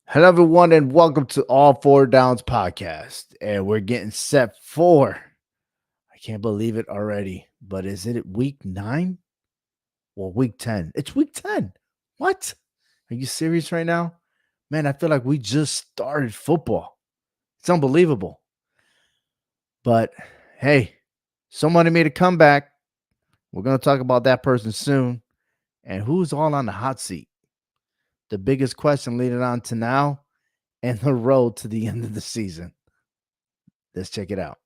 Hello, everyone, and welcome to All Four Downs podcast. And we're getting set for, I can't believe it already, but is it week 9 or week 10? It's week 10. What? Are you serious right now? Man, I feel like we just started football. It's unbelievable. But hey, somebody made a comeback. We're going to talk about that person soon. And who's all on the hot seat? The biggest question leading on to now and the road to the end of the season. Let's check it out.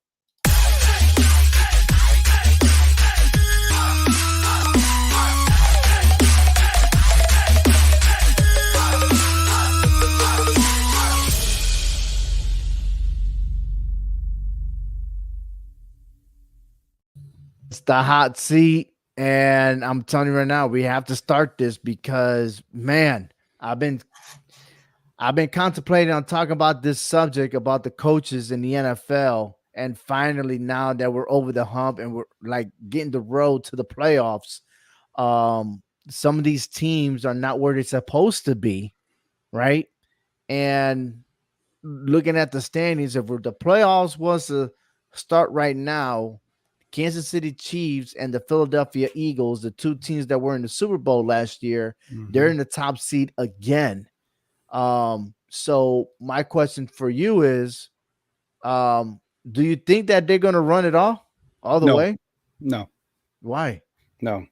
It's the hot seat. And I'm telling you right now, we have to start this because man, I've been I've been contemplating on talking about this subject about the coaches in the NFL. And finally, now that we're over the hump and we're like getting the road to the playoffs, some of these teams are not where they're supposed to be, right? And looking at the standings, if the playoffs was to start right now, Kansas City Chiefs and the Philadelphia Eagles, the two teams that were in the Super Bowl last year, they're in the top seed again. So my question for you is, do you think that they're going to run it all the No, way? no, Why? no.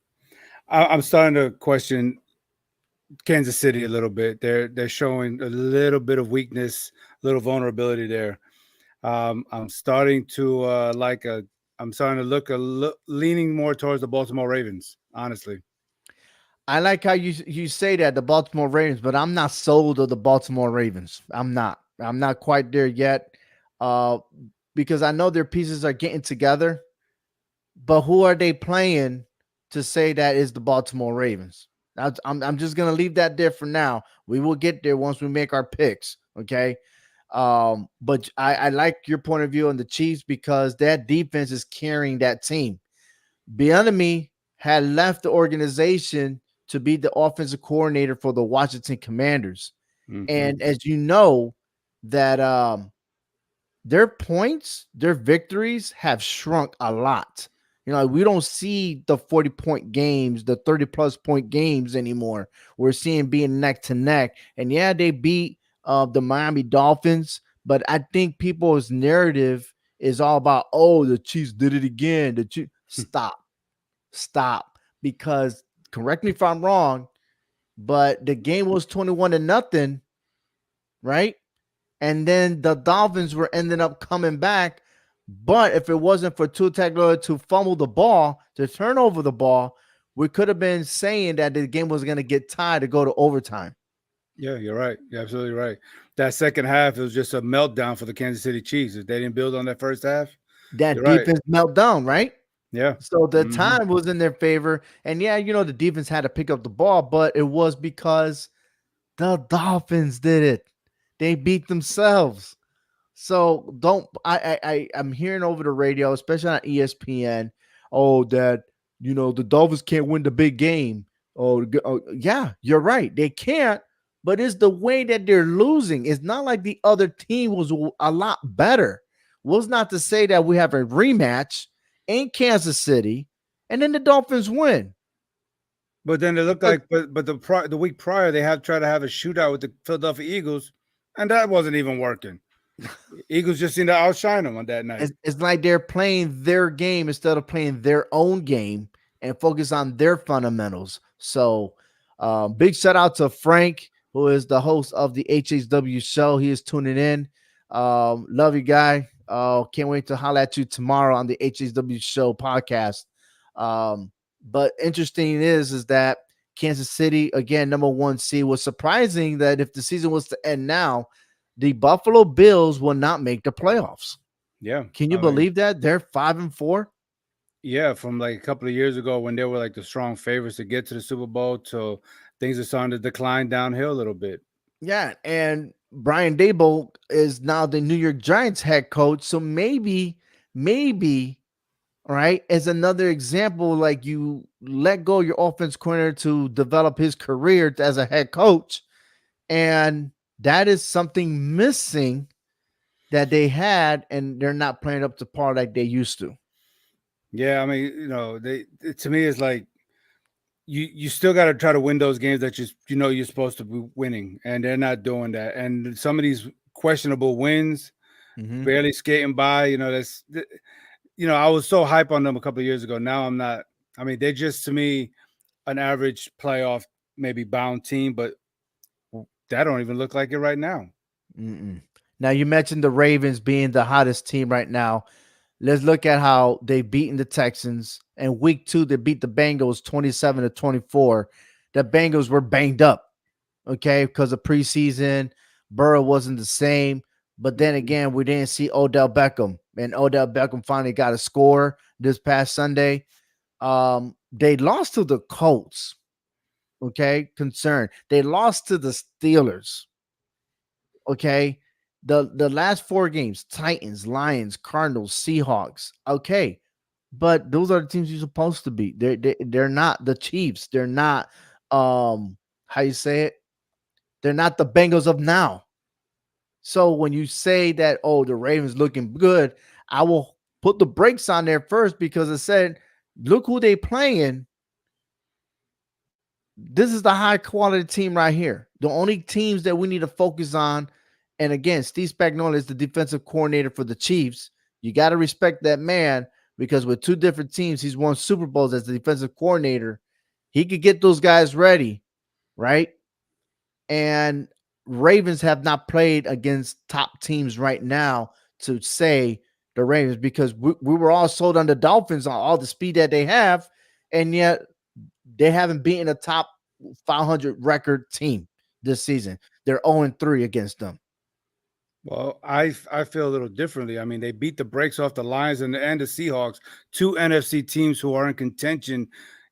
I'm starting to question Kansas City a little bit. They're showing a little bit of weakness, a little vulnerability there. I'm starting to I'm starting to leaning more towards the Baltimore Ravens. Honestly, I like how you say that the Baltimore Ravens, but I'm not sold of the Baltimore Ravens. I'm not. I'm not quite there yet. Uh, because I know their pieces are getting together, but who are they playing to say that is the Baltimore Ravens? I'm just gonna leave that there for now. We will get there once we make our picks. Okay. But I like your point of view on the Chiefs because that defense is carrying that team. Bieniemy had left the organization to be the offensive coordinator for the Washington Commanders. hmm And as you know, that their points, their victories have shrunk a lot. You know, we don't see the 40-point games, the 30 plus point games anymore. We're seeing being neck to neck. And yeah, they beat the Miami Dolphins, but I think people's narrative is all about, oh, the Chiefs did it again. The Chiefs stop. Because correct me if I'm wrong, but the game was 21 to nothing, right? And then the Dolphins were ending up coming back. But if it wasn't for Tua Tagovailoa to fumble the ball, to turn over the ball, we could have been saying that the game was going to get tied to go to overtime. Yeah, you're right. You're absolutely right. That second half it was just a meltdown for the Kansas City Chiefs. If they didn't build on that first half, That you're right. defense meltdown, right? Yeah. So the hmm time was in their favor. And yeah, the defense had to pick up the ball, but it was because the Dolphins did it. They beat themselves. So don't I'm hearing over the radio, especially on ESPN, oh that the Dolphins can't win the big game. Oh yeah, you're right. They can't, but it's the way that they're losing. It's not like the other team was a lot better. Was not to say that we have a rematch in Kansas City and then the Dolphins win. But then it looked Because like, but the week prior they had tried to have a shootout with the Philadelphia Eagles, and that wasn't even working. Eagles just seemed to outshine them on that night. it's like they're playing their game instead of playing their own game and focus on their fundamentals. So, big shout out to Frank, who is the host of the HHW show. He is tuning in. Love you, guy. Can't wait to holler at you tomorrow on the HHW show podcast. But interesting is that Kansas City, again, number one seed, was surprising that if the season was to end now, the Buffalo Bills will not make the playoffs. Yeah, Can you I mean, believe that? They're 5-4. yeah, from like a couple of years ago when they were like the strong favorites to get to the Super Bowl, to things are starting to decline downhill a little bit. Yeah, and Brian Dable is now the New York Giants head coach. So maybe, right, as another example, like you let go your offense coordinator to develop his career as a head coach, and That is something missing that they had, and they're not playing up to par like they used to. Yeah, I mean, to me it's like you still got to try to win those games that you're supposed to be winning, and they're not doing that. And some of these questionable wins, Mm-hmm. barely skating by. I was so hype on them a couple of years ago. Now I'm not. I mean, they're just to me an average playoff, maybe bound team, but that don't even look like it right now. Mm-mm. Now you mentioned the Ravens being the hottest team right now. Let's look at how they beaten the Texans. In week 2, they beat the Bengals 27-24. The Bengals were banged up, okay, because of preseason. Burrow wasn't the same. But then Mhm. again, we didn't see Odell Beckham. And Odell Beckham finally got a score this past Sunday. They lost to the Colts. Okay, concern. They lost to the Steelers. Okay. The last 4 games, Titans, Lions, Cardinals, Seahawks. Okay. But those are the teams you're supposed to beat. They're not the Chiefs. They're not how you say it? They're not the Bengals of now. So when you say that, oh, the Ravens looking good, I will put the brakes on there first because it said, look who they playing. This is the high quality team right here. The only teams that we need to focus on, and again, Steve Spagnuolo is the defensive coordinator for the Chiefs. You got to respect that man because with 2 different teams, he's won Super Bowls as the defensive coordinator. He could get those guys ready, right? And Ravens have not played against top teams right now to say the Ravens because we were all sold on the Dolphins on all the speed that they have, and yet they haven't beaten a top 500 record team this season. They're 0-3 against them. Well, I feel a little differently. I mean, they beat the brakes off the Lions and the Seahawks, 2 NFC teams who are in contention,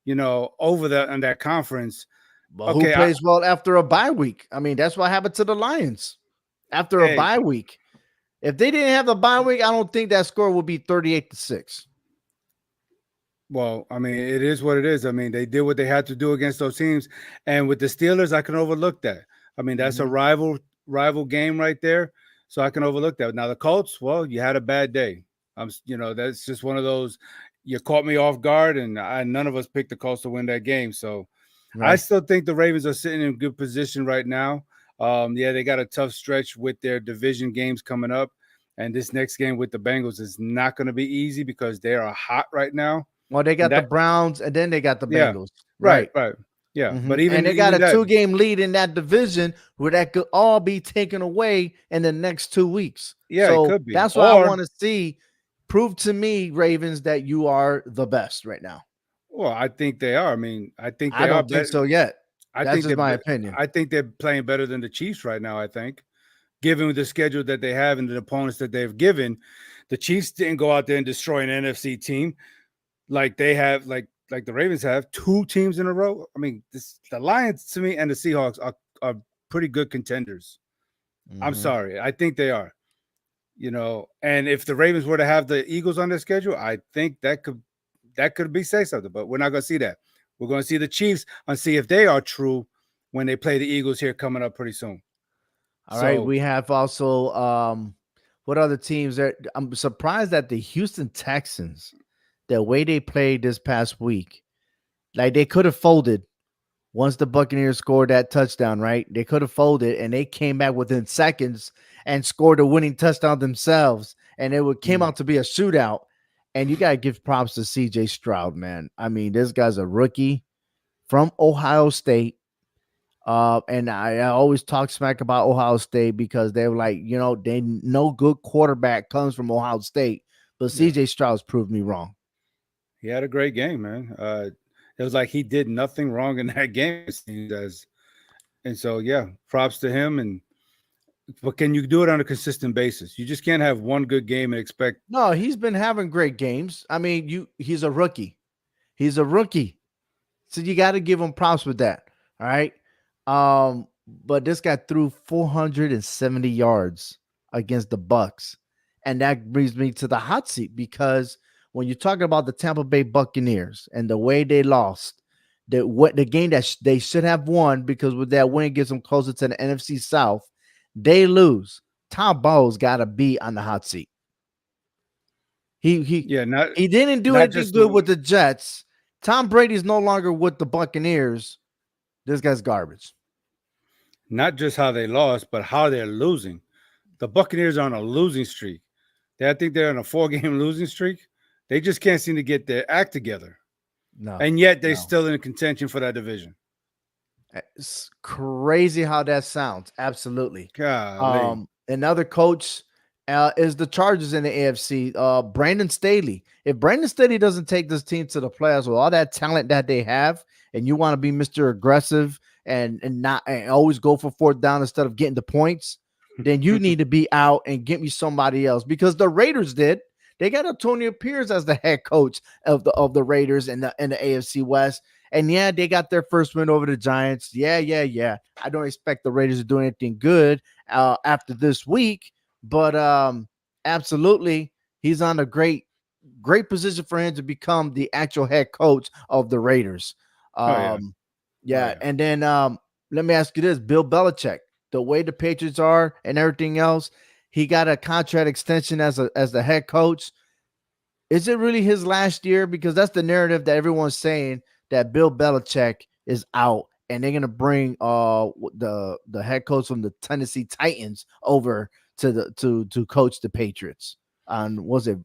over that in that conference. But who Okay, plays well after a bye week? I mean, that's what happened to the Lions after a hey, bye week. If they didn't have a bye week, I don't think that score would be 38-6. well, I mean, it is what it is. I mean, they did what they had to do against those teams, and with the Steelers, I can overlook that. I mean, that's a Mm-hmm. rival game right there, so I can overlook that. Now the Colts, well, you had a bad day. That's just one of those. You caught me off guard, and none of us picked the Colts to win that game. So I Right. still think the Ravens are sitting in good position right now. Yeah, they got a tough stretch with their division games coming up, and this next game with the Bengals is not going to be easy because they are hot right now. Well, they And got the that, Browns and then they got the yeah, Bengals. right, Right. right, yeah. Mm-hmm. But And even they got even a that, 2 game lead in that division where that could all be taken away in the next 2 weeks. yeah, it So could be. that's why I Or want to see. Prove to me, Ravens, that you are the best right now. well, I think they are. I mean, I think I they are don't think better. so yet. I That's think just they're. my opinion. I think they're playing better than the Chiefs right now. I think, given the schedule that they have and the opponents that they've given, the Chiefs didn't go out there and destroy an NFC team like they have, like the Ravens have 2 teams in a row. I mean, the Lions to me and the Seahawks are pretty good contenders. I'm Mm-hmm. sorry, I think they are. And if the Ravens were to have the Eagles on their schedule, I think that could be say something. But we're not going to see that. We're going to see the Chiefs and see if they are true when they play the Eagles here coming up pretty soon. All right. So We have also what other teams there? I'm surprised that the Houston Texans, the way they played this past week, like they could have folded once the Buccaneers scored that touchdown, right? They could have folded and they came back within seconds and scored a winning touchdown themselves. And came mm, out to be a shootout. And you got to give props to CJ Stroud, man. I mean, this guy's a rookie from Ohio State. And I always talk smack about Ohio State because they were like, they no good quarterback comes from Ohio State. But yeah, CJ Stroud's proved me wrong. he had a great game, man. It was like he did nothing wrong in that game. It seems as and so yeah, props to him. But can you do it on a consistent basis? You just can't have one good game and expect. No, he's been having great games. I mean, he's a rookie. He's a rookie. So you got to give him props with that. All right. But this guy threw 470 yards against the Bucks. And that brings me to the hot seat because when you're talking about the Tampa Bay Buccaneers and the way they lost, the game that they should have won because with that win it gets them closer to the NFC South. They lose. Tom Bowles got to be on the hot seat. He he Yeah, not he didn't do not anything just good with the Jets. Tom Brady's no longer with the Buccaneers. This guy's garbage. not just how they lost, but how they're losing. The Buccaneers are on a losing streak. I think they're on a 4-game losing streak. They just can't seem to get their act together, No, and yet they're no. still in contention for that division. It's crazy how that sounds. Absolutely. Golly, Another coach is the Chargers in the AFC. Brandon Staley. If Brandon Staley doesn't take this team to the playoffs with all that talent that they have, and you want to be Mr. Aggressive and not and always go for fourth down instead of getting the points, then you need to be out and get me somebody else because the Raiders did. They got Antonio Pierce as the head coach of the Raiders in the AFC West. And yeah, they got their first win over the Giants. Yeah. I don't expect the Raiders to do anything good after this week, but absolutely, he's on a great position for him to become the actual head coach of the Raiders. oh yeah, Um, oh yeah, yeah, and then let me ask you this: Bill Belichick, the way the Patriots are and everything else, he got a contract extension as the head coach. Is it really his last year? Because that's the narrative that everyone's saying that Bill Belichick is out and they're gonna bring the head coach from the Tennessee Titans over to coach the Patriots. And was it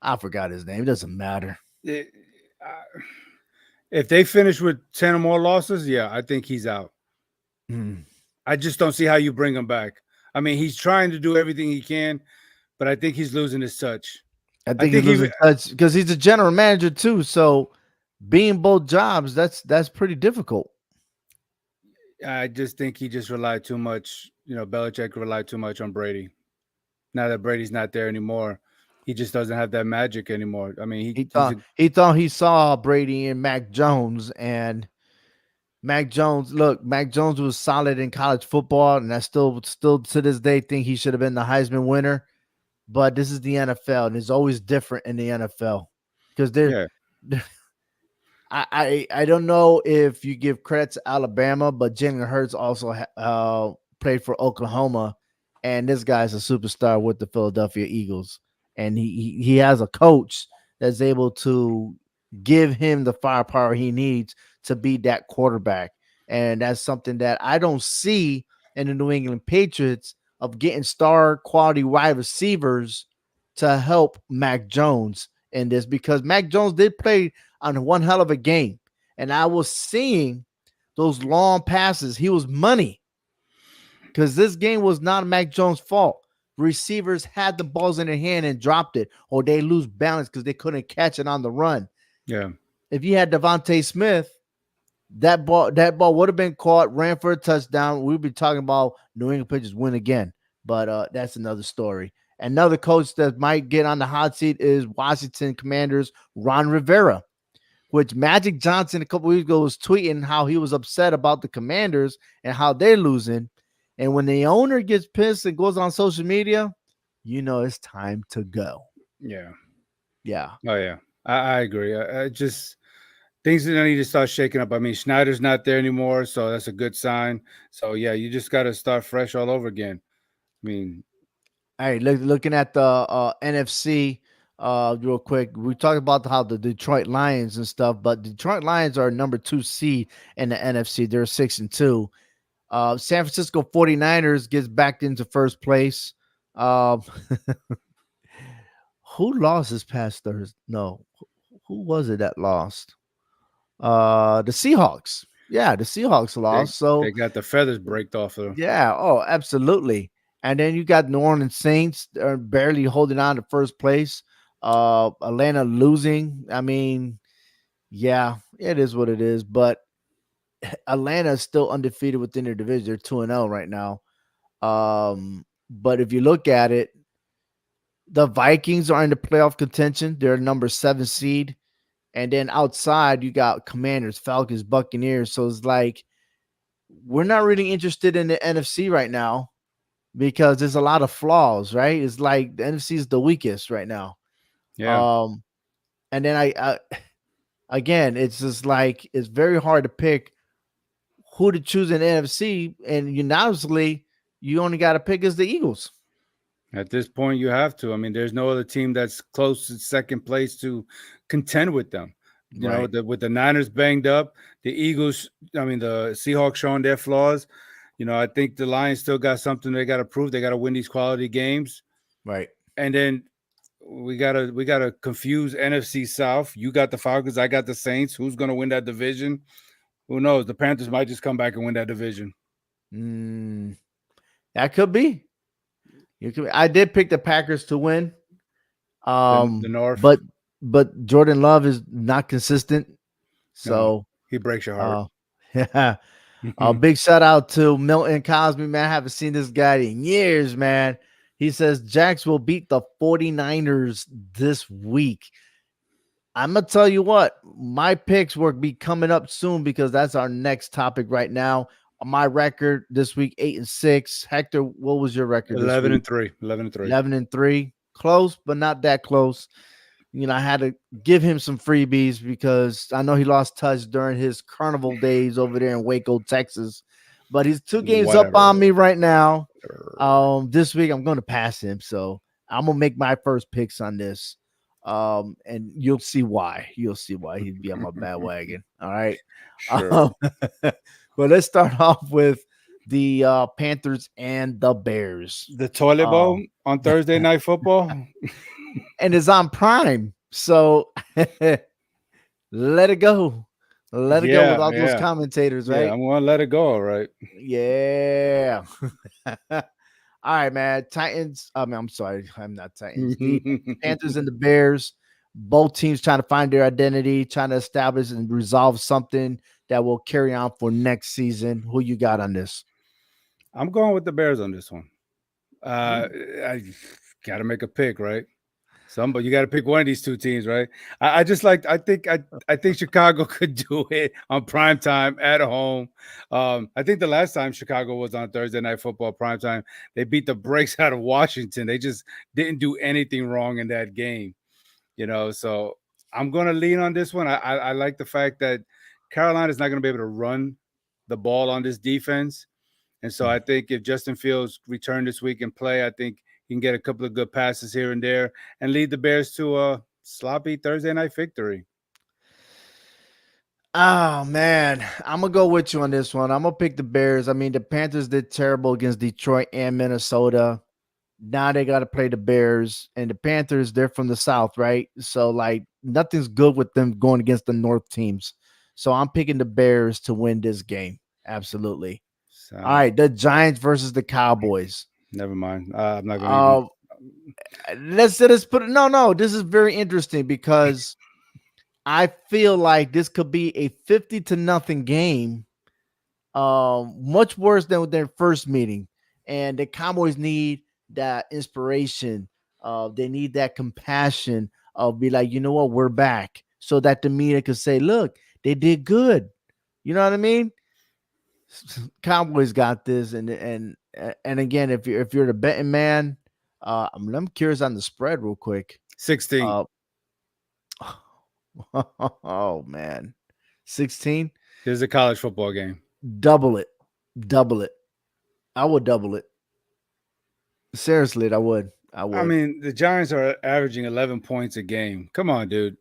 I forgot his name. It doesn't matter. It- uh, if they finish with 10 or more losses, yeah, I think he's out. Hmm. I just don't see how you bring him back. I mean, he's trying to do everything he can, but I think he's losing his touch. I I think he's think he losing touch because he's a general manager too. So being both jobs, that's pretty difficult. I just think he just relied too much. Belichick relied too much on Brady. Now that Brady's not there anymore, he just doesn't have that magic anymore. I mean, He he's thought a he thought he saw Brady and Mac Jones, and Mac Jones. Look, Mac Jones was solid in college football, and I still to this day think he should have been the Heisman winner. But this is the NFL, and it's always different in the NFL because they're yeah, I don't know if you give credit to Alabama, but Jalen Hurts also played for Oklahoma, and this guy's a superstar with the Philadelphia Eagles, and he has a coach that's able to give him the firepower he needs to be that quarterback, and that's something that I don't see in the New England Patriots of getting star quality wide receivers to help Mac Jones in this because Mac Jones did play on one hell of a game. And I was seeing those long passes. He was money because this game was not Mac Jones' fault. Receivers had the balls in their hand and dropped it, or they lose balance because they couldn't catch it on the run. yeah, If you had Devontae Smith, that ball would have been caught, ran for a touchdown. We'd be talking about New England Patriots win again. But that's another story. Another coach that might get on the hot seat is Washington Commanders Ron Rivera, which Magic Johnson a couple weeks ago was tweeting how he was upset about the Commanders and how they're losing. And when the owner gets pissed and goes on social media, it's time to go. yeah. Yeah. Oh yeah, I agree. I just things that need to start shaking up. I mean, Schneider's not there anymore, so that's a good sign. So yeah, you just got to start fresh all over again. I mean, All right, looking at the NFC real quick. We talked about how the Detroit Lions and stuff, but Detroit Lions are number 2 seed in the NFC. They're 6-2. San Francisco 49ers gets back into first place. Um, who lost this past Thursday? No, who was it that lost? The Seahawks. Yeah, the Seahawks they lost. So they got the feathers breaked off of them. yeah, oh, absolutely. And then you got New Orleans Saints barely holding on to first place. Atlanta losing. I mean, yeah, it is what it is. But Atlanta is still undefeated within their division. They're 2-0 right now. But if you look at it, the Vikings are in the playoff contention. They're number 7 seed. And then outside, you got Commanders, Falcons, Buccaneers. So it's like we're not really interested in the NFC right now because there's a lot of flaws, right? It's like the NFC is the weakest right now. Yeah, Um, and then I again, it's just like it's very hard to pick who to choose in the NFC. And unanimously, you only got to pick is the Eagles. At this point, you have to. I mean, there's no other team that's close to second place to contend with them. Right. With the Niners banged up, the Eagles, I mean, the Seahawks showing their flaws. I think the Lions still got something they got to prove. They got to win these quality games, Right. and then we gotta confuse NFC South. You got the Falcons, I got the Saints. Who's gonna win that division? Who knows? The Panthers might just come back and win that division. Mm, that could be. I did pick the Packers to win. The North, But Jordan Love is not consistent. no, So he breaks your heart. yeah. A big shout out to Milton Cosby, man. I haven't seen this guy in years, man. He says Jax will beat the 49ers this week. I'm going to tell you what, my picks will be coming up soon because that's our next topic right now. My record this week, 8-6. Hector, what was your record this 11 week? and 3. 11 and 3. 11-3. Close, but not that close. I had to give him some freebies because I know he lost touch during his carnival days over there in Waco, Texas. But he's 2 games up on me right now. This week I'm going to pass him, so I'm gonna make my first picks on this. And you'll see why. You'll see why he'd be on my bandwagon. All right. Sure. But let's start off with the Panthers and the Bears. The toilet bowl on Thursday Night Football. And it's on Prime. So let it go. Let it go with all those commentators, right? Yeah, I'm gonna let it go, all right. Yeah. All right, man. Titans. I'm sorry. I'm not Titans. The Panthers and the Bears. Both teams trying to find their identity, trying to establish and resolve something that will carry on for next season. Who you got on this? I'm going with the Bears on this one. I got to make a pick, right? Somebody, you got to pick one of these two teams, right? I think Chicago could do it on prime time at home. I think the last time Chicago was on Thursday Night Football prime time, they beat the brakes out of Washington. They just didn't do anything wrong in that game, So I'm going to lean on this one. I like the fact that Carolina's not going to be able to run the ball on this defense. And so I think if Justin Fields returned this week and play, I think he can get a couple of good passes here and there and lead the Bears to a sloppy Thursday night victory. Oh, man. I'm going to go with you on this one. I'm going to pick the Bears. I mean, the Panthers did terrible against Detroit and Minnesota. Now they got to play the Bears. And the Panthers, they're from the South, right? So, nothing's good with them going against the North teams. So I'm picking the Bears to win this game. Absolutely. All right, the Giants versus the Cowboys. Never mind. I'm not going to let's put it. No. This is very interesting because I feel like this could be a 50-0 game. Much worse than their first meeting. And the Cowboys need that inspiration. They need that compassion of be like, you know what, we're back. So that the media could say, look, they did good. You know what I mean? Cowboys got this, and again, if you're the betting man, I'm curious on the spread real quick. 16. Oh man, 16. This is a college football game. Double it. I would double it. Seriously, I would. I mean, the Giants are averaging 11 points a game. Come on, dude.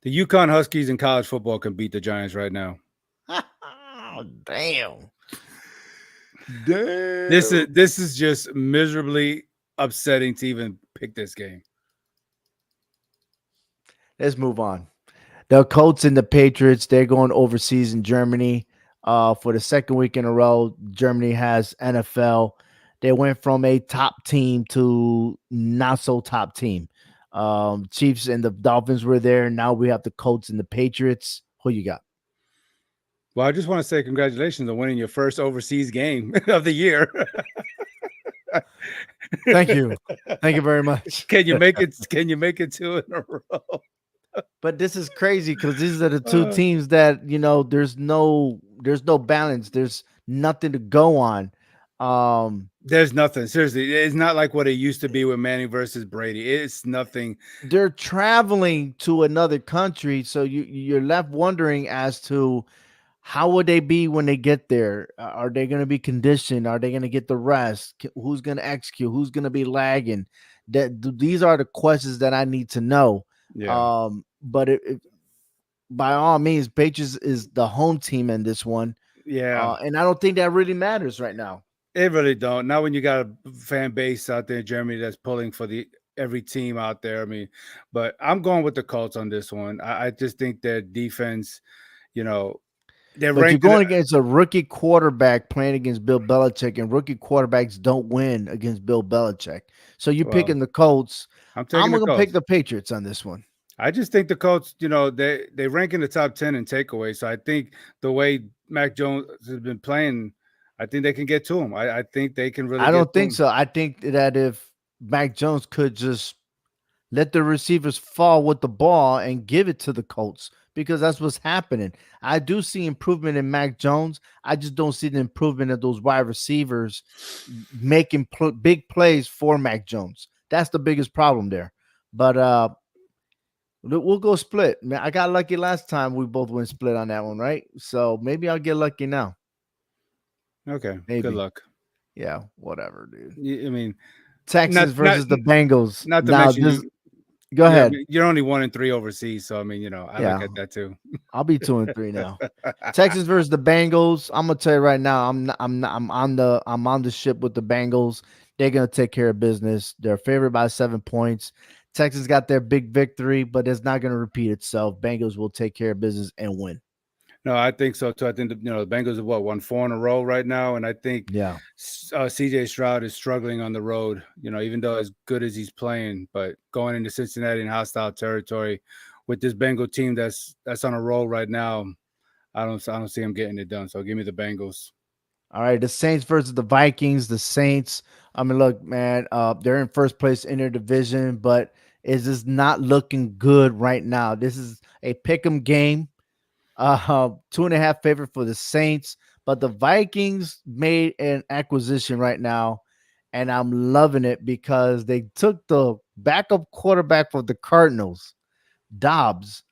The UConn Huskies in college football can beat the Giants right now. Oh, damn. This is just miserably upsetting to even pick this game. Let's move on. The Colts and the Patriots, they're going overseas in Germany for the second week in a row. Germany has NFL. They went from a top team to not so top team. Chiefs and the Dolphins were there. Now we have the Colts and the Patriots. Who you got? Well, I just want to say congratulations on winning your first overseas game of the year. Thank you very much. Can you make it 2 in a row? But this is crazy because these are the two teams that there's no balance. There's nothing to go on. There's nothing. Seriously, it's not like what it used to be with Manning versus Brady. It's nothing. They're traveling to another country, so you're left wondering as to How would they be when they get there? Are they going to be conditioned? Are they going to get the rest? Who's going to execute? Who's going to be lagging? These are the questions that I need to know. Yeah. But by all means, Patriots is the home team in this one, Yeah. and I don't think that really matters right now. It really don't. Not when you got a fan base out there in Germany that's pulling for the every team out there. I mean, but I'm going with the Colts on this one. I just think their defense, you know, they're But you're ranked in the, going against a rookie quarterback playing against Bill Belichick, and rookie quarterbacks don't win against Bill Belichick. So you well, picking the Colts. I'm taking I'm the going to pick Colts. the Patriots on this one. I just think the Colts, they rank in the top 10 in takeaways. So I think the way Mac Jones has been playing, I think they can get to him. I think they can really I get don't to think him. so. I think that if Mac Jones could just let the receivers fall with the ball and give it to the Colts, because that's what's happening. I do see improvement in Mac Jones. I just don't see the improvement of those wide receivers making big plays for Mac Jones. That's the biggest problem there. But we'll go split. Man, I got lucky last time. We both went split on that one, right? So maybe I'll get lucky now. Okay. Good Maybe. luck. Yeah, whatever, dude. I mean, Texans not not versus the Bengals. not to Now mention this go ahead. you're only 1-3 overseas, so I mean, I look Yeah. at that too. I'll be 2-3 now. Texans versus the Bengals. I'm gonna tell you right now. I'm on the ship with the Bengals. They're gonna take care of business. They're favored by 7 points. Texans got their big victory, but it's not gonna repeat itself. Bengals will take care of business and win. No, I think so too. I think the Bengals have won 4 in a row right now, and I think Yeah. CJ Stroud is struggling on the road. Even though as good as he's playing, but going into Cincinnati in hostile territory with this Bengal team that's on a roll right now, I don't see him getting it done. So give me the Bengals. All right, the Saints versus the Vikings. The Saints. I mean, look, man, they're in first place in their division, but it's just not looking good right now. This is a pick'em game. 2.5 favorite for the Saints, but the Vikings made an acquisition right now, and I'm loving it because they took the backup quarterback for the Cardinals, Dobbs,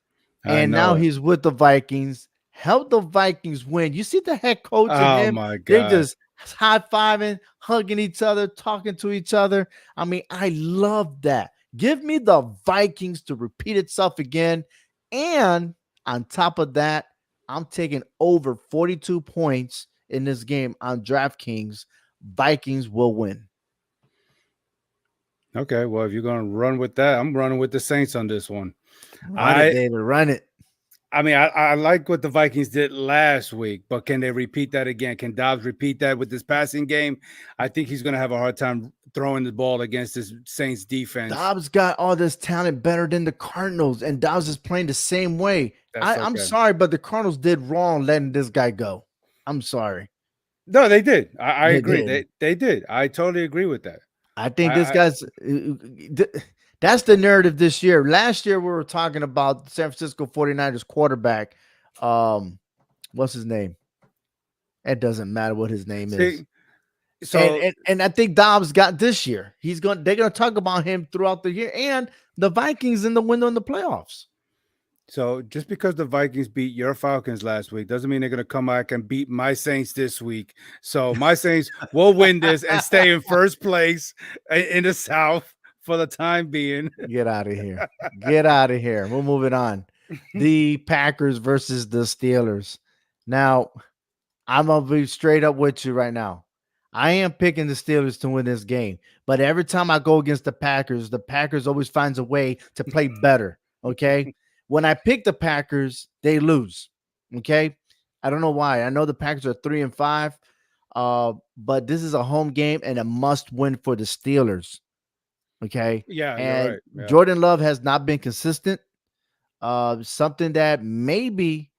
I and now know it. he's with the Vikings. Help the Vikings win. You see the head coach and Oh him, my they God. just high fiving, hugging each other, talking to each other. I mean, I love that. Give me the Vikings to repeat itself again. And on top of that, I'm taking over 42 points in this game on DraftKings. Vikings will win. Okay, well, if you're gonna run with that, I'm running with the Saints on this one. Run it, I baby. Run it. I mean, I like what the Vikings did last week, but can they repeat that again? Can Dobbs repeat that with this passing game? I think he's going to have a hard time throwing the ball against this Saints defense. Dobbs got all this talent better than the Cardinals, and Dobbs is playing the same way. That's I'm okay. sorry, but the Cardinals did wrong letting this guy go. I'm sorry. No, they did. I They agree. did. They did. I totally agree with that. I think this I guy's that's the narrative this year. Last year we were talking about San Francisco 49ers quarterback. Um, what's his name? It doesn't matter what his name is. see. And, So and and I think Dobbs got this year. They're gonna talk about him throughout the year, and the Vikings in the window in the playoffs. so just because the Vikings beat your Falcons last week doesn't mean they're going to come back and beat my Saints this week. So my Saints will win this and stay in first place in the South for the time being. Get out of here. Get out of here. We're moving on. The Packers versus the Steelers. Now, I'm gonna be straight up with you right now. I am picking the Steelers to win this game, but every time I go against the Packers always finds a way to play better. Okay. When I pick the Packers, they lose. Okay. I don't know why. I know the Packers are 3-5. But this is a home game and a must win for the Steelers. Okay. Yeah, you're And right. Yeah. Jordan Love has not been consistent. Something that maybe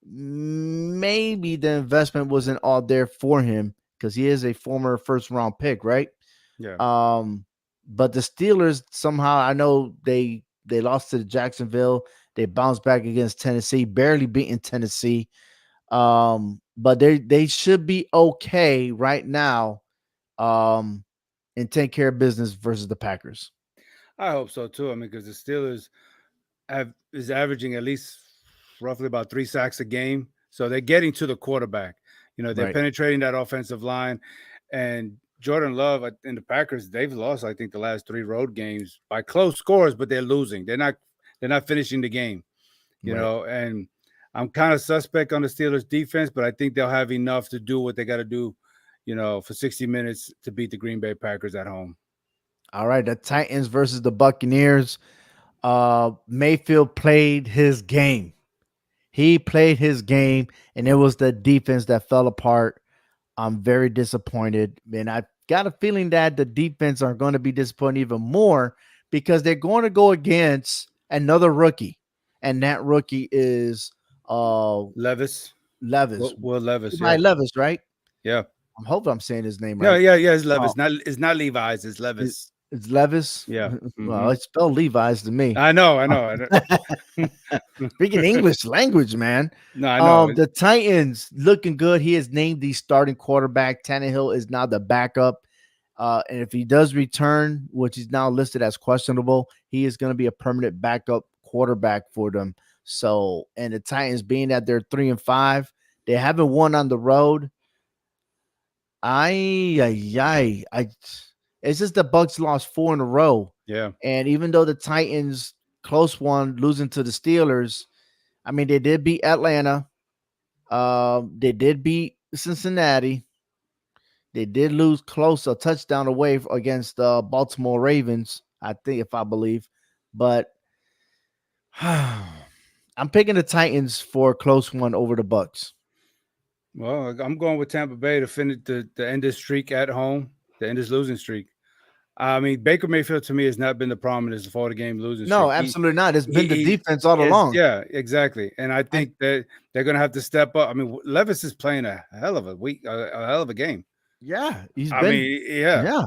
the investment wasn't all there for him because he is a former first round pick, right? Yeah. Um, but the Steelers somehow I know they lost to Jacksonville. They bounced back against Tennessee, barely beating Tennessee. But they should be okay right now. And take care of business versus the Packers. I hope so too. I mean, because the Steelers is averaging at least roughly about 3 sacks a game. So they're getting to the quarterback. They're Right. penetrating that offensive line, and Jordan Love and the Packers, they've lost, I think, the last 3 road games by close scores, but they're losing. They're not finishing the game. Right. And I'm kind of suspect on the Steelers defense, but I think they'll have enough to do what they got to do, for 60 minutes to beat the Green Bay Packers at home. All right. The Titans versus the Buccaneers. Mayfield played his game. He played his game, and it was the defense that fell apart. I'm very disappointed, and I got a feeling that the defense are going to be disappointed even more because they're going to go against another rookie, and that rookie is Levis, Levis, Will Levis, Levi yeah, Levis, right? yeah, I'm hoping I'm saying his name no, right. yeah, yeah. It's Uh, Levis, it's not Levi's, it's it- Levis. it's Levis. Yeah, Well, hmm it's spelled Levi's to me. I know. Speaking English language, man. No, I know. The Titans looking good. He has named the starting quarterback. Tannehill is now the backup. And if he does return, which is now listed as questionable, he is going to be a permanent backup quarterback for them. So, and the Titans being that they're 3-5, they haven't won on the road. I, it's just the Bucks lost 4 in a row. Yeah, And even though the Titans close one, losing to the Steelers, I mean, they did beat Atlanta. They did beat Cincinnati. They did lose close a touchdown away against the Baltimore Ravens, I think, if I believe. But I'm picking the Titans for a close one over the Bucks. well, I'm going with Tampa Bay to finish the end this streak at home, the end this losing streak. I mean, Baker Mayfield to me has not been the problem in this 40-game losing No, streak. absolutely not. It's been the He defense all is, along. yeah, exactly. And I And think that they're going to have to step up. I mean, Levis is playing a hell of a week, a hell of a game. yeah, he's I been, mean, yeah, yeah,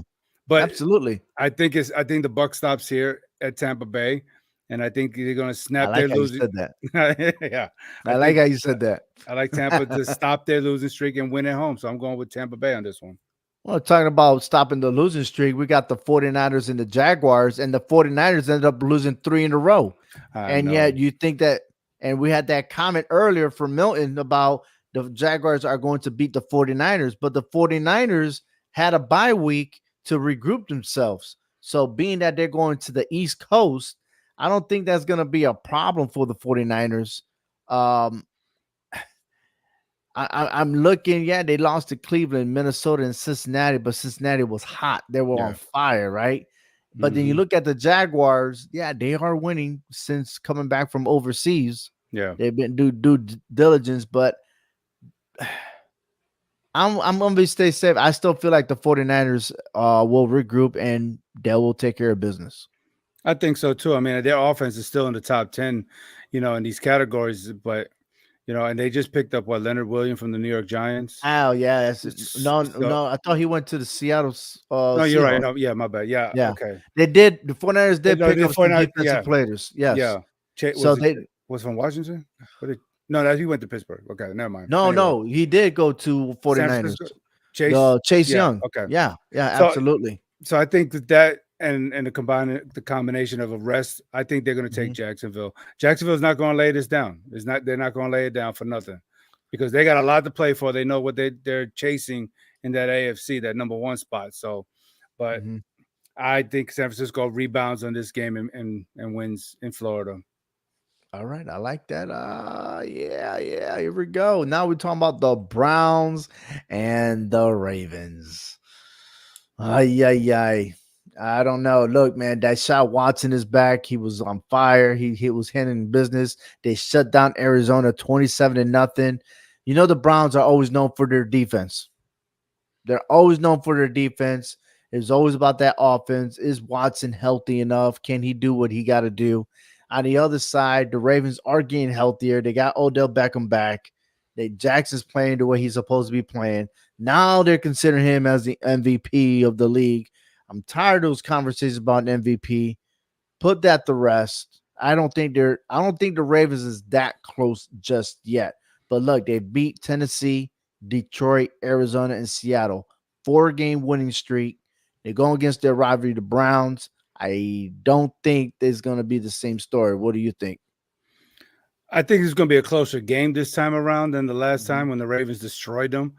but absolutely. I think the buck stops here at Tampa Bay, and I think they're going to I snap their like how you losing. said that. Yeah, I I like think how you said that. I like Tampa to stop their losing streak and win at home. So I'm going with Tampa Bay on this one. Well, talking about stopping the losing streak, we got the 49ers and the Jaguars, and the 49ers ended up losing 3 in a row. I And yet know. you think that, and we had that comment earlier from Milton about the Jaguars are going to beat the 49ers, but the 49ers had a bye week to regroup themselves. So being that they're going to the East Coast, I don't think that's going to be a problem for the 49ers. Um, I'm looking. Yeah, they lost to Cleveland, Minnesota, and Cincinnati, but Cincinnati was hot. They were on Yeah. fire, right? But then you hmm look at the Jaguars. Yeah, they are winning since coming back from overseas. Yeah. They've been due diligence, but I'm gonna be stay safe. I still feel like the 49ers will regroup and they will take care of business. I think so too. I mean, their offense is still in the top 10, in these categories, but and they just picked up Leonard Williams from the New York Giants. Oh yeah, no, So no. I thought he went to the Seattle no, you're right. Seahawks. No, yeah, my bad. Yeah, Yeah, okay. they did. The 49ers did No, pick the up some 49, defensive yeah, players. Yes. yeah. So they Was from Washington? What did No, that he went to Pittsburgh. Okay, never mind. no, Anyway, no, he did go to San 49ers. Francisco, Chase. The Chase Yeah, Young. okay. Yeah, yeah, So absolutely. I think that and the combination of a rest, I think they're going to take Mhm, Jacksonville. Jacksonville's not going to lay this down. They're not going to lay it down for nothing because they got a lot to play for. They know what they're chasing in that AFC, that number 1 spot. So, but mhm. I think San Francisco rebounds on this game and wins in Florida. All right, I like that. Yeah, yeah. Here we go. Now we're talking about the Browns and the Ravens. Ay, ay, ay. I don't know. Look, man, that shot Watson is back. He was on fire. He was handling business. They shut down Arizona 27 to nothing. You know the Browns are always known for their defense. They're always known for their defense. It's always about that offense. Is Watson healthy enough? Can he do what he got to do? On the other side, the Ravens are getting healthier. They got Odell Beckham back. Jackson's playing the way he's supposed to be playing. Now they're considering him as the MVP of the league. I'm tired of those conversations about an MVP. Put that to rest. I don't think the Ravens is that close just yet. But look, they beat Tennessee, Detroit, Arizona, and Seattle. 4-game winning streak. They're going against their rivalry, the Browns. I don't think there's going to be the same story. What do you think? I think it's going to be a closer game this time around than the last Mhm. time when the Ravens destroyed them.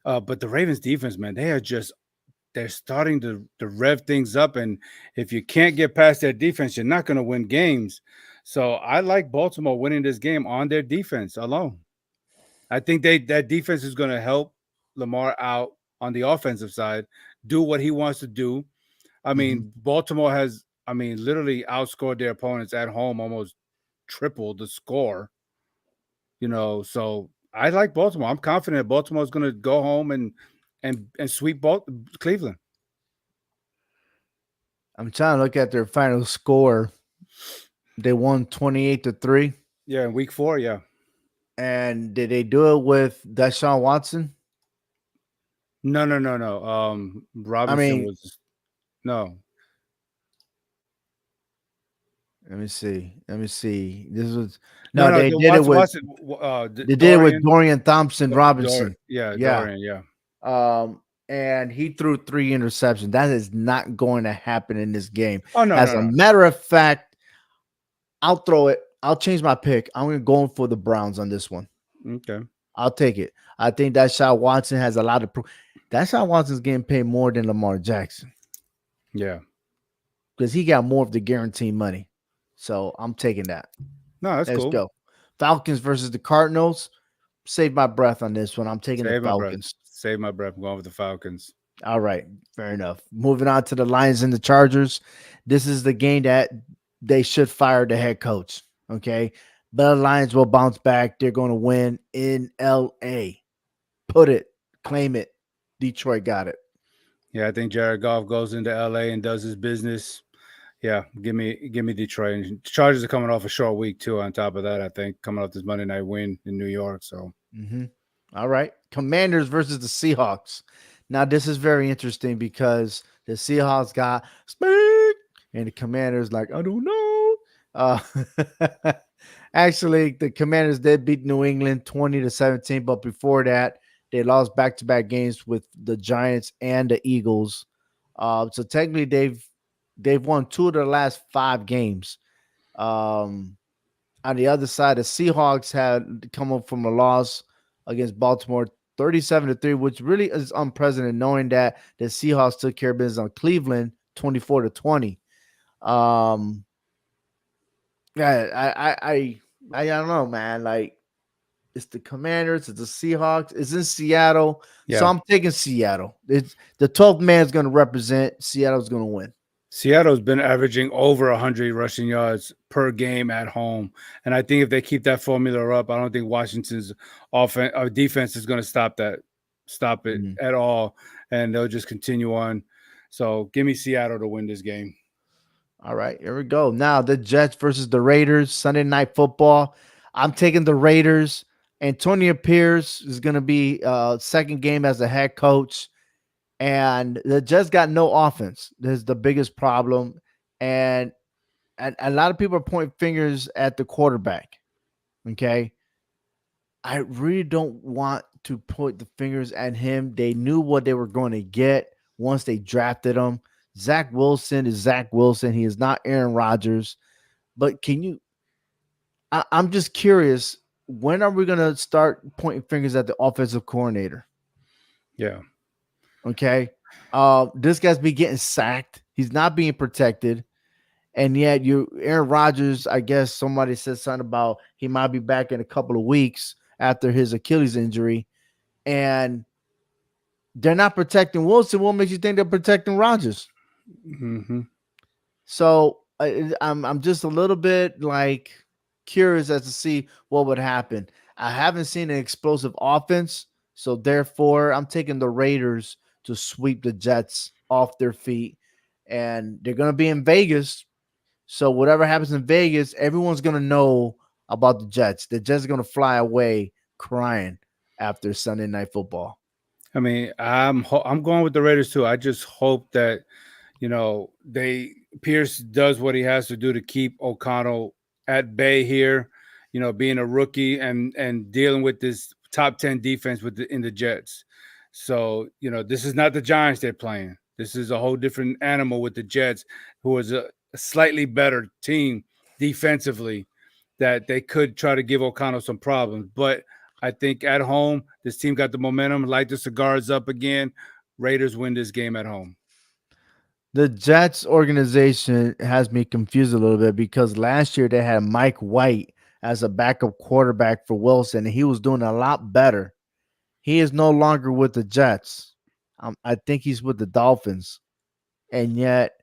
But the Ravens defense, man, they're starting to rev things up, and if you can't get past their defense, you're not going to win games. So I like Baltimore winning this game on their defense alone. I think that defense is going to help Lamar out on the offensive side, do what he wants to do. I Mhm. mean, Baltimore has, I mean, literally outscored their opponents at home, almost triple the score. So I like Baltimore. I'm confident Baltimore's going to go home and sweep Cleveland. I'm trying to look at their final score. They won 28-3. Yeah, in week 4, yeah. And did they do it with Deshaun Watson? No, no, no, no. I Robinson mean, was no, let me see. Let me see. This was no, no, no. they The did it with Watson, Dorian Thompson Dorian, Robinson. yeah, Yeah. Dorian, yeah. And he threw 3 interceptions. That is not going to happen in this game. Oh no, As no, a no. matter of fact, I'll throw it. I'll change my pick. I'm going to go for the Browns on this one. Okay, I'll take it. I think that Shot Watson has a lot of. That Shot Watson's getting paid more than Lamar Jackson yeah. because he got more of the guaranteed money. So I'm taking that. No, that's Let's cool. go. Falcons versus the Cardinals. Save my breath on this one. I'm taking the Save my breath. Falcons. Save my breath. I'm going with the Falcons. All right, fair enough. Moving on to the Lions and the Chargers. This is the game that they should fire the head coach. Okay. But the Lions will bounce back. They're going to win in LA. Put it, claim it. Detroit got it. Yeah, I think Jared Goff goes into LA and does his business. Yeah, give me Detroit. And Chargers are coming off a short week too. On top of that, I think coming off this Monday night win in New York. So Mm-hmm. All right. Commanders versus the Seahawks. Now, this is very interesting because the Seahawks got speed, and the Commanders, like, I don't know. Actually, the Commanders did beat New England 20-17, but before that, they lost back-to-back games with the Giants and the Eagles. So technically, they've won 2 of the last 5 games. Um, on the other side, the Seahawks had come up from a loss against Baltimore 37-3, which really is unprecedented, knowing that the Seahawks took care of business on Cleveland 24-20. Um, yeah, I don't know, man. Like, it's the Commanders, it's the Seahawks, it's in Seattle. So yeah, I'm taking Seattle. It's the 12th man is going to represent. Seattle's going to win. Seattle's been averaging over 100 rushing yards per game at home, and I think if they keep that formula up, I don't think Washington's offense or defense is going to stop it Mhm. at all, and they'll just continue on. So give me Seattle to win this game. All right, here we go. Now the Jets versus the Raiders, Sunday night football. I'm taking the Raiders. Antonio Pierce is going to be second game as a head coach, and the Jets got no offense. This is the biggest problem, and a lot of people are pointing fingers at the quarterback. Okay, I really don't want to point the fingers at him. They knew what they were going to get once they drafted him. Zach Wilson is Zach Wilson. He is not Aaron Rodgers. But can you? I'm just curious. When are we going to start pointing fingers at the offensive coordinator? Yeah, Okay. This guy's been getting sacked. He's not being protected. And yet Aaron Rodgers, I guess somebody said something about he might be back in a couple of weeks after his Achilles injury. And they're not protecting Wilson. What makes you think they're protecting Rodgers? hmm So I'm just a little bit like curious as to see what would happen. I haven't seen an explosive offense, so therefore I'm taking the Raiders to sweep the Jets off their feet, and they're gonna be in Vegas. So whatever happens in Vegas, everyone's gonna know about the Jets. The Jets are gonna fly away crying after Sunday night football. I mean, I'm going with the Raiders too. I just hope that they Pierce does what he has to do to keep O'Connell at bay here. Being a rookie and dealing with this top 10 defense in the Jets. So this is not the Giants they're playing. This is a whole different animal with the Jets, who is a slightly better team defensively. that they could try to give O'Connell some problems. But I think at home, this team got the momentum, light the cigars up again. Raiders win this game at home. The Jets organization has me confused a little bit because last year they had Mike White as a backup quarterback for Wilson, and he was doing a lot better. He is no longer with the Jets. I think he's with the Dolphins. And yet,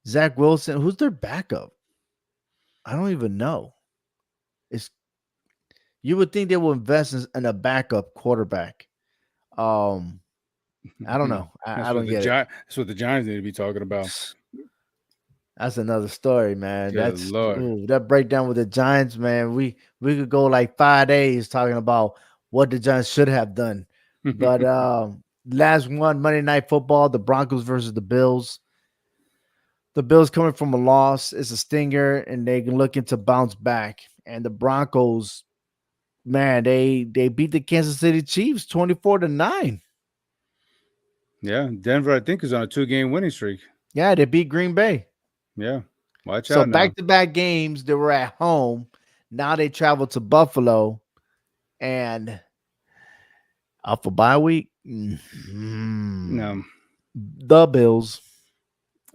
Zach Wilson, who's their backup? I don't even know. It's you would think they will invest in a backup quarterback. Um, I don't know. I don't get it. That's what the Giants need to be talking about. That's another story, man. Good That's Lord. that breakdown with the Giants, man. We could go like 5 days talking about what the Giants should have done. But last one, Monday Night Football, the Broncos versus the Bills. The Bills coming from a loss is a stinger, and they can looking to bounce back. And the Broncos, man, they beat the Kansas City Chiefs 24-9. Yeah, Denver, I think, is on a 2-game winning streak. Yeah, they beat Green Bay. Yeah, watch So out now. back-to-back games, they were at home. Now they travel to Buffalo, and off a bye week. No, The Bills.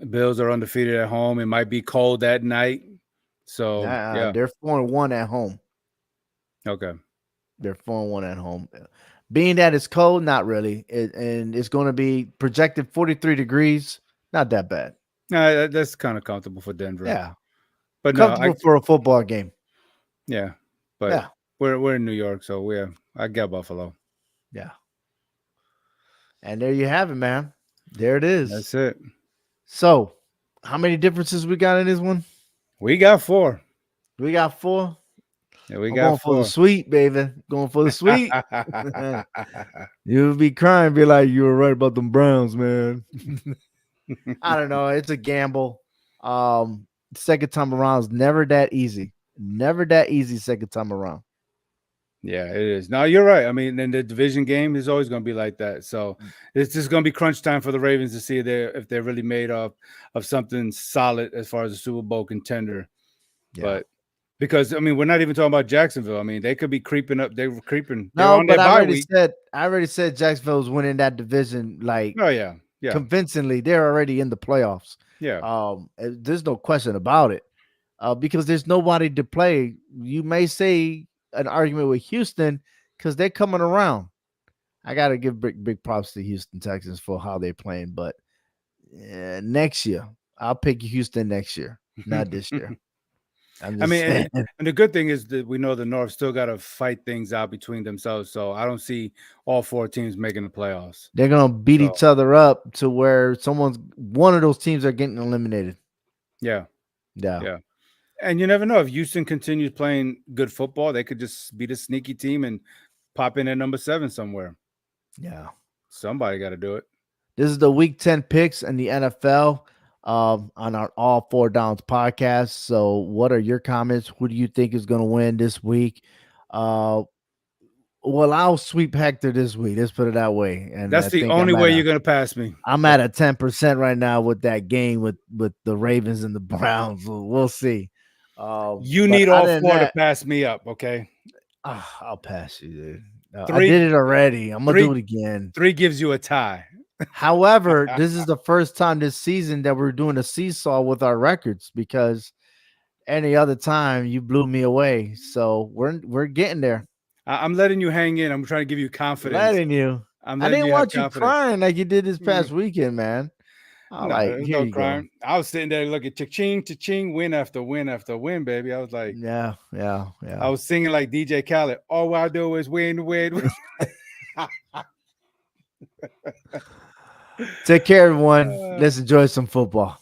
Bills are undefeated at home. It might be cold that night. So, yeah. They're 4-1 at home. Okay. They're 4-1 at home. Being that it's cold, not really. And it's going to be projected 43 degrees. Not that bad. No, that's kind of comfortable for Denver. Yeah. But comfortable for a football game. Yeah. But yeah. We're in New York, so I got Buffalo. Yeah. And there you have it, man. There it is. That's it. So, how many differences we got in this one? We got 4. We got 4. Yeah, we I'm got going 4. for the sweet, baby. Going for the sweet. You'll be crying, be like, you were right about them Browns, man. I don't know. It's a gamble. Second time around is never that easy. Never that easy second time around. Yeah, it is. No, you're right. I mean, in the division game is always going to be like that. So it's just going to be crunch time for the Ravens to see if they're really made of something solid as far as a Super Bowl contender. Yeah. But because I mean, we're not even talking about Jacksonville. I mean, they could be creeping up. They were creeping. No, but I already said Jacksonville was winning that division. Like, oh yeah, convincingly. They're already in the playoffs. Yeah. There's no question about it. Because there's nobody to play. You may say an argument with Houston because they're coming around. I got to give big props to Houston Texans for how they're playing. But next year, I'll pick Houston next year, not this year. I mean, and the good thing is that we know the North still got to fight things out between themselves. So I don't see all 4 teams making the playoffs. They're going to beat each other up to where one of those teams are getting eliminated. Yeah. And you never know if Houston continues playing good football, they could just beat a sneaky team and pop in at number 7 somewhere. Yeah. Somebody got to do it. This is the Week 10 picks in the NFL on our All 4 Downs podcast. So what are your comments? Who do you think is going to win this week? Well, I'll sweep Hector this week. Let's put it that way. And that's the only way you're going to pass me. I'm at a 10% right now with that game with the Ravens and the Browns. We'll see. You need all 4 to pass me up, okay? I'll pass you, dude. I did it already. I'm gonna do it again. 3 gives you a tie. However, this is the first time this season that we're doing a seesaw with our records because any other time you blew me away. So we're getting there. I'm letting you hang in. I'm trying to give you confidence. Letting you. I didn't want you crying like you did this past weekend, man. No crying. I was sitting there looking cha-ching, cha-ching, win after win after win, baby. I was like, yeah. I was singing like DJ Khaled. All I do is win. Take care, everyone. Let's enjoy some football.